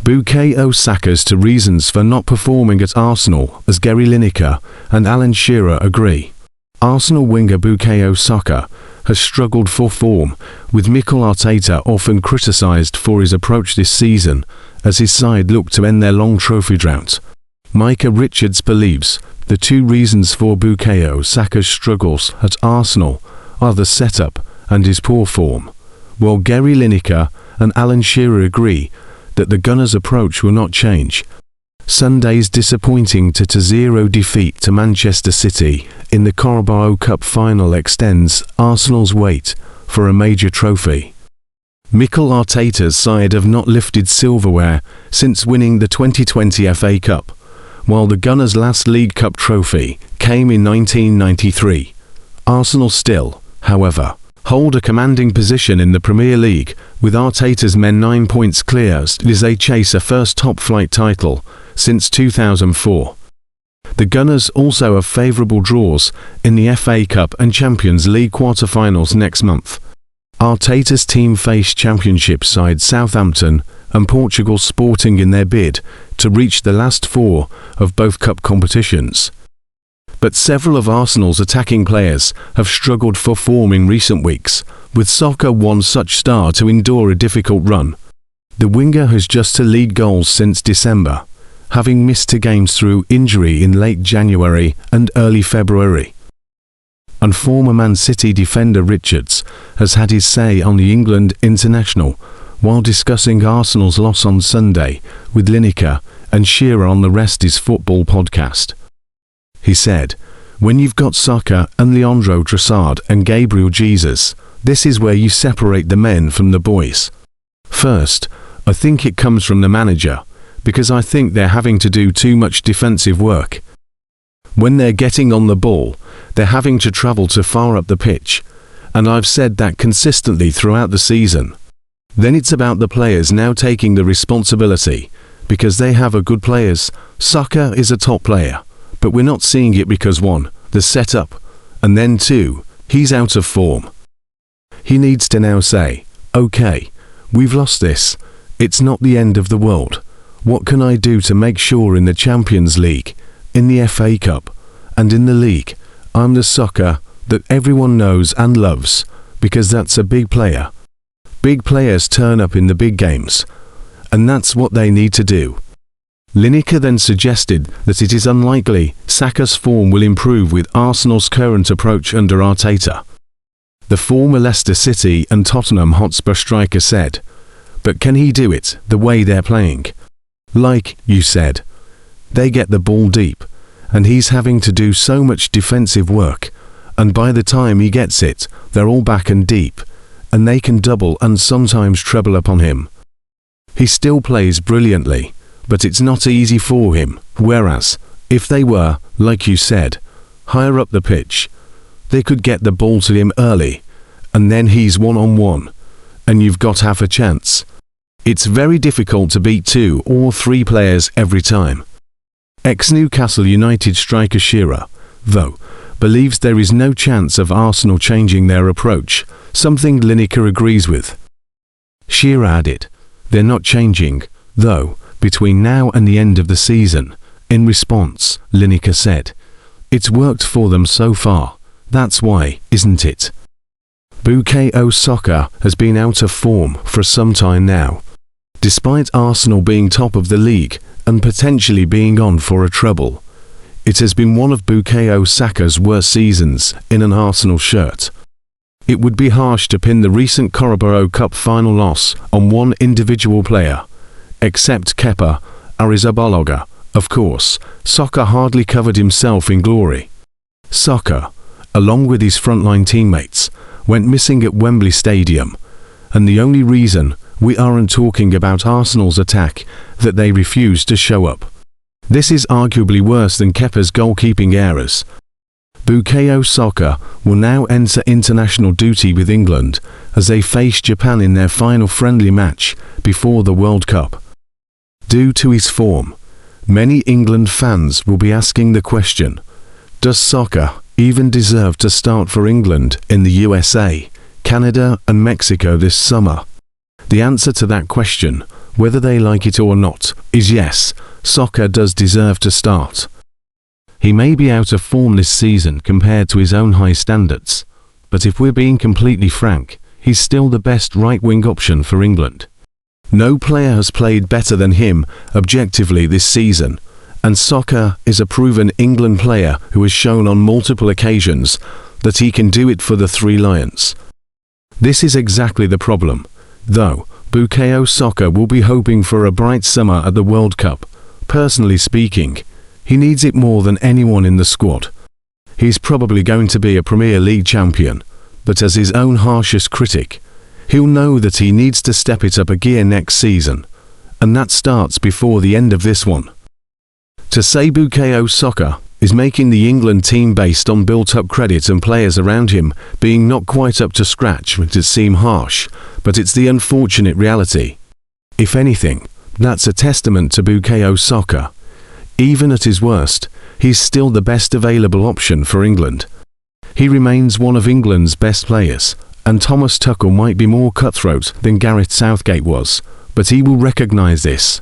Bukayo Saka's to reasons for not performing at Arsenal, as Gary Lineker and Alan Shearer agree. Arsenal winger Bukayo Saka has struggled for form, with Mikel Arteta often criticised for his approach this season as his side look to end their long trophy drought. Micah Richards believes the two reasons for Bukayo Saka's struggles at Arsenal are the setup and his poor form, while Gary Lineker and Alan Shearer agree that the Gunners' approach will not change. Sunday's disappointing 2-0 defeat to Manchester City in the Carabao Cup final extends Arsenal's wait for a major trophy. Mikel Arteta's side have not lifted silverware since winning the 2020 FA Cup, while the Gunners' last League Cup trophy came in 1993. Arsenal still, however, hold a commanding position in the Premier League, with Arteta's men 9 points clear as they chase a first top-flight title since 2004. The Gunners also have favourable draws in the FA Cup and Champions League quarter-finals next month. Arteta's team face Championship side Southampton and Portugal Sporting in their bid to reach the last four of both cup competitions. But several of Arsenal's attacking players have struggled for form in recent weeks, with Saka one such star to endure a difficult run. The winger has just 2 league goals since December, having missed 2 games through injury in late January and early February. And former Man City defender Richards has had his say on the England international while discussing Arsenal's loss on Sunday with Lineker and Shearer on the Rest is Football podcast. He said, "When you've got Saka and Leandro Trossard and Gabriel Jesus, this is where you separate the men from the boys. First, I think it comes from the manager, because I think they're having to do too much defensive work. When they're getting on the ball, they're having to travel too far up the pitch, and I've said that consistently throughout the season. Then it's about the players now taking the responsibility, because they have a good players. Saka is a top player, but we're not seeing it because 1, the setup, and then 2, he's out of form. He needs to now say, okay, we've lost this, it's not the end of the world. What can I do to make sure in the Champions League, in the FA Cup, and in the league, I'm the Saka that everyone knows and loves, because that's a big player. Big players turn up in the big games, and that's what they need to do." Lineker then suggested that it is unlikely Saka's form will improve with Arsenal's current approach under Arteta. The former Leicester City and Tottenham Hotspur striker said, "But can he do it the way they're playing? Like you said, they get the ball deep, and he's having to do so much defensive work, and by the time he gets it, they're all back and deep, and they can double and sometimes treble upon him. He still plays brilliantly, but it's not easy for him, whereas, if they were, like you said, higher up the pitch, they could get the ball to him early, and then he's one-on-one, and you've got half a chance. It's very difficult to beat 2 or 3 players every time." Ex-Newcastle United striker Shearer, though, believes there is no chance of Arsenal changing their approach, something Lineker agrees with. Shearer added, "They're not changing, though, between now and the end of the season." In response, Lineker said, "It's worked for them so far, that's why, isn't it?" Bukayo Saka has been out of form for some time now. Despite Arsenal being top of the league and potentially being on for a treble, it has been one of Bukayo Saka's worst seasons in an Arsenal shirt. It would be harsh to pin the recent Carabao Cup final loss on one individual player, except Kepa Arrizabalaga. Of course, Saka hardly covered himself in glory. Saka, along with his frontline teammates, went missing at Wembley Stadium, and the only reason we aren't talking about Arsenal's attack that they refused to show up. This is arguably worse than Kepa's goalkeeping errors. Bukayo Saka will now enter international duty with England as they face Japan in their final friendly match before the World Cup. Due to his form, many England fans will be asking the question, does Saka even deserve to start for England in the USA, Canada and Mexico this summer? The answer to that question whether they like it or not, is yes, Saka does deserve to start. He may be out of form this season compared to his own high standards, but if we're being completely frank, he's still the best right-wing option for England. No player has played better than him objectively this season, and Saka is a proven England player who has shown on multiple occasions that he can do it for the Three Lions. This is exactly the problem, though. Bukayo Saka will be hoping for a bright summer at the World Cup. Personally speaking, he needs it more than anyone in the squad. He's probably going to be a Premier League champion, but as his own harshest critic, he'll know that he needs to step it up a gear next season, and that starts before the end of this one. To say Bukayo Saka is making the England team based on built-up credit and players around him being not quite up to scratch would seem harsh, but it's the unfortunate reality. If anything, that's a testament to Bukayo Saka. Even at his worst, he's still the best available option for England. He remains one of England's best players, and Thomas Tuchel might be more cutthroat than Gareth Southgate was, but he will recognise this.